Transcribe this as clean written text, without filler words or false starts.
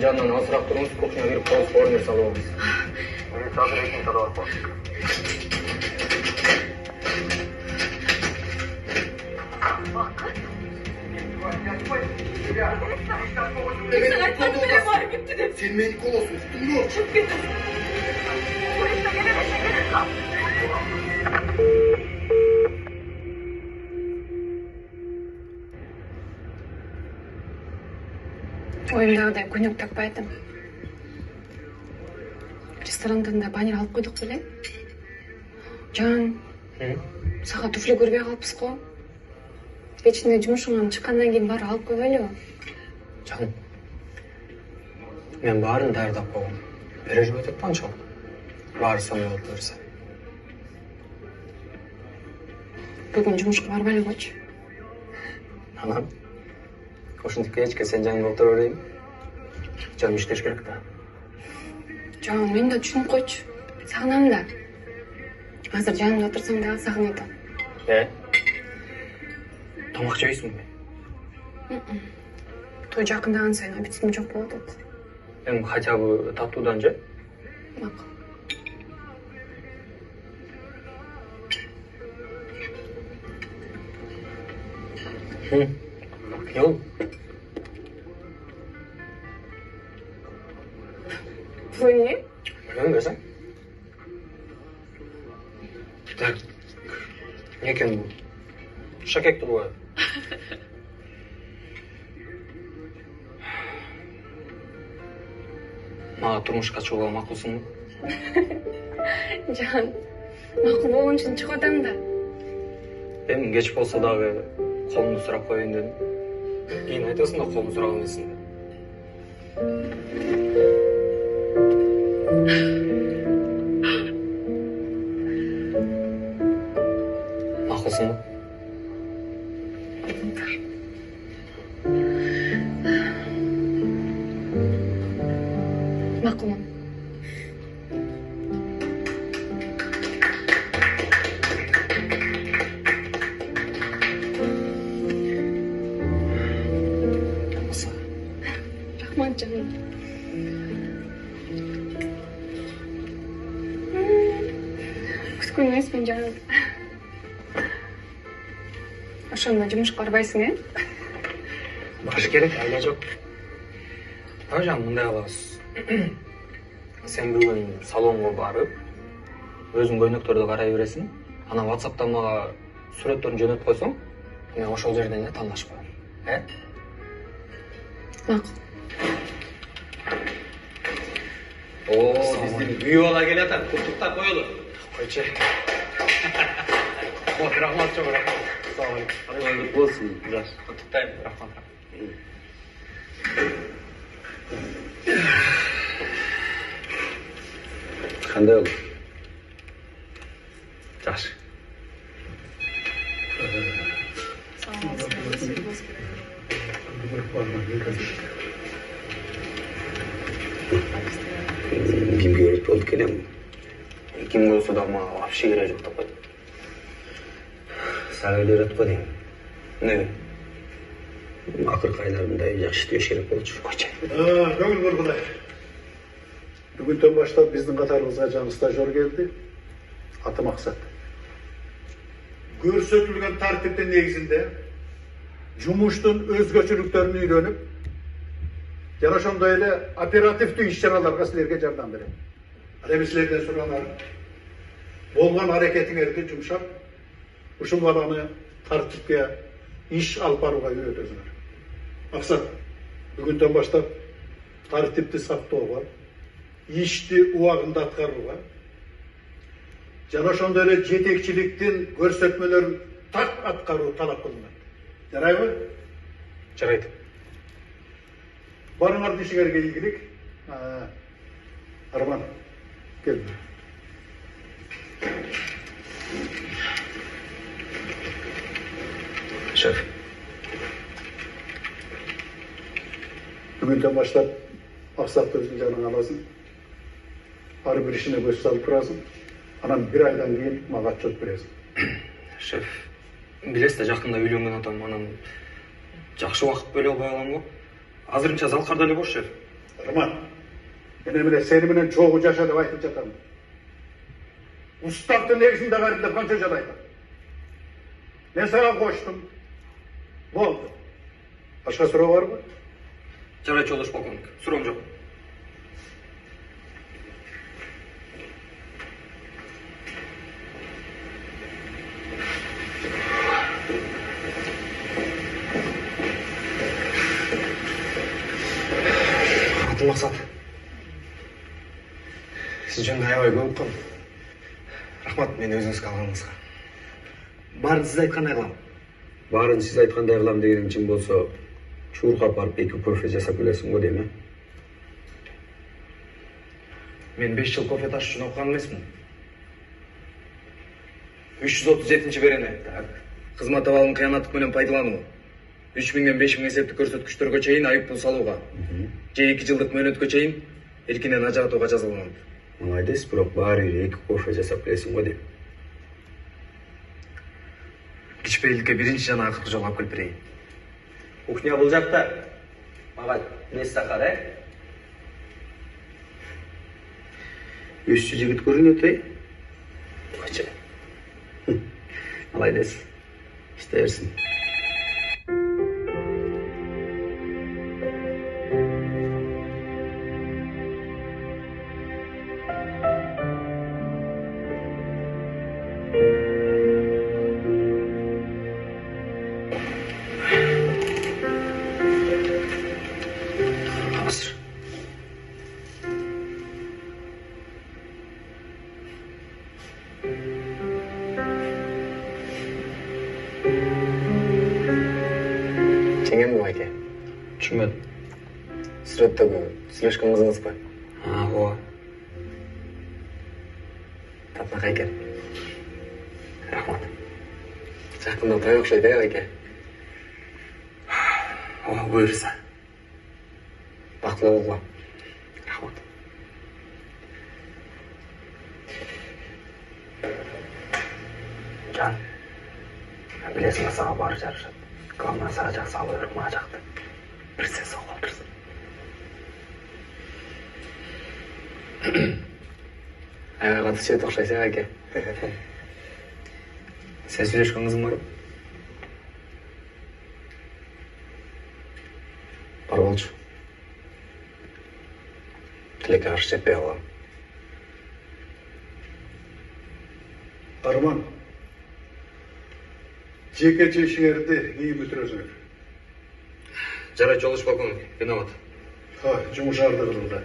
жанынан азыраак туруңуз, кухняга кирип коюңуз, оор нерсе алып алыңыз. Милиция азыр экинчи бар болот. Sen meni kolasın, tuttun mu? Çık gidin. Polise gelemezsin. Oyumdagıday kөнөк такпайтым. Ресторандан да баннер алып койдук беле? Жан, сага туфли көрбөй калыпсыз го. Кечинде жумушуңан чыккандан кийин баары алып койбойлубу? Жан, мен баарын даярдап койгом. Переживать этпаңчы. Баары самый болуп берсе. Бүгүн жумушка барбай эле койчу. Анан, ошентип кечке сен жанымда отура берейин. Жаным иштеш керек да. Жан, мен да түшүнүп койчу. Сагынам да. Азыр жанымда отурсаң дагы сагынат. Тамак жейсиңби? Той жакындаган сайын аппетитим жок болуп атат. Эми хотя бы таттуудан же? Макул. Yok. Bu ne? Bilmem desem. Так, ne ekan bu? Shakak turibdi. Manga turmushga chiqishga ma'qulsizmi? Can, ma'qul болгон үчүн чыгып атам да. Эми кеч болсо дагы колумду сурап коеюн дедим. Кийин айтасың да колумду сураган эмесин деп. Ma'qulsizmi? Ma'qulman. Rahmat canım. Күткөн эмесмин жаным. Ошондо жумушка барбайсың, Баш керек, айла жок. Ажам, мындай кылабыз. Сен бүгүн салонго барып, өзүң көйнөктөрдү карай бересиң. Анан WhatsApp'tan мага сүрөттөрүн жөнөтүп койсоң, мен ошол жерден эле тандашып коем. Макул. Биздин үй бала келатат, куттуктап коелу. Койчу. Рахмат чоң, рахмат. Салам алейкум. Болсын, жаш. Куттуктайм, рахмат. Кандай болду? Жакшы. Кимге үйрөтүп болуп келем? Ким болсо да мага вообще кереги жок деп койду. Сага эле үйрөтүп коеюн. Эмне? Акыркы айларында жакшы иштеш керек болчу. Койчу. Көңіл көргілай. Бүгінтен баштап біздің қатарымызға жаңы стажер келді. Аты Мақсат. Көрсөтүлгөн тартиптин негизинде жумуштун өзгөчөлүктөрүн үйрөнүп, жана ошондой эле оперативдүү иш-чараларга силерге жардам берем. Ал эми силерден сураганар болгон аракетиңерди жумшап, ушул баланы тартипке иш алып барууга үйрөтөсүңөр. Мақсат, бүгүнтөн баштап тартипти сактоого, ишти убагында аткарууга, жана ошондой эле жетекчиликтин көрсөтмөлөрүн так аткаруу талап кылынат. Жарайбы? Жарайт. Барыңардын ишиңерге ийгилик. Арман, кел. Шеф. Бүгүндөн баштап Мақсатты өзүң жаныңа аласың. Ар бир ишине көз салып турасың. Анан бир айдан кийин мага отчет бересиң. Шеф, билесиз да жакында үйлөнгөн атам, анан жакшы убакыт бөлө албай калам го. Азырынча залкарда эле бош, шеф. Arman, мен emine seni menen çoğu yaşa деп айтып жатам. Уставтын негизинде бердим деп канча жолу айтам. Мен сага коштум. Болду. Башка суроо барбы? Жарайчы болуш полковник. Суроом жок. Атым Максат. Сиз жөнүндө аябай көп уккам. Рахмат мени өзүңүзгө алганыңызга. Баарын сиз айткандай кылам. Баарын сиз айткандай кылам дегениң чын болсо, Чуурга барып эки кофе жасап келесиң го дейм, Мен 5 жыл кофе таш үчүн окуган эмесмин. 337-чи берене. Так. Кызмат абалын кыянаттык менен пайдалануу. 3000ден 5000 эсептик көрсөткүчтөргө чейин айып пул салууга. Же 2 жылдык мөөнөткө чейин эркинен ажыратууга жазаланат. Ыңгайдайсыз, бирок баары бир эки кофе жасап келесиң го дейм. Кичпейиликке биринчи жана акыркы жолу алып келип берейин. Кухня бул жакта. Мага место кара. Үстү жигит көрүнөт, Койчу. Алайдайсыз. İşte yersin. Hazır. Жеңем кім айке? Түшүнбөдүм. Сүрөттөгү сүйлөшкөн кызыңыз ба? Ооба. Татынакай экен. Рахмат. Жакында той окшойт айке. Ооба, буюрса. Бактылуу болгула. Рахмат. Жан, билесиң сага баары жарышат. Главное, сага жаксы ала берип, мага жакты. Принцесса болуп турсун. Аябай катуу чебет окшойсуң айке. Сен сүйлөшкөн кызың барбы? Бар болчу. Тилекке каршы жетпей калгам. Arman, жеке ишиңерди кийин бүтүрөсүңөр. Жарайчы болуш полковник, виноват. Жумуш арды кылды.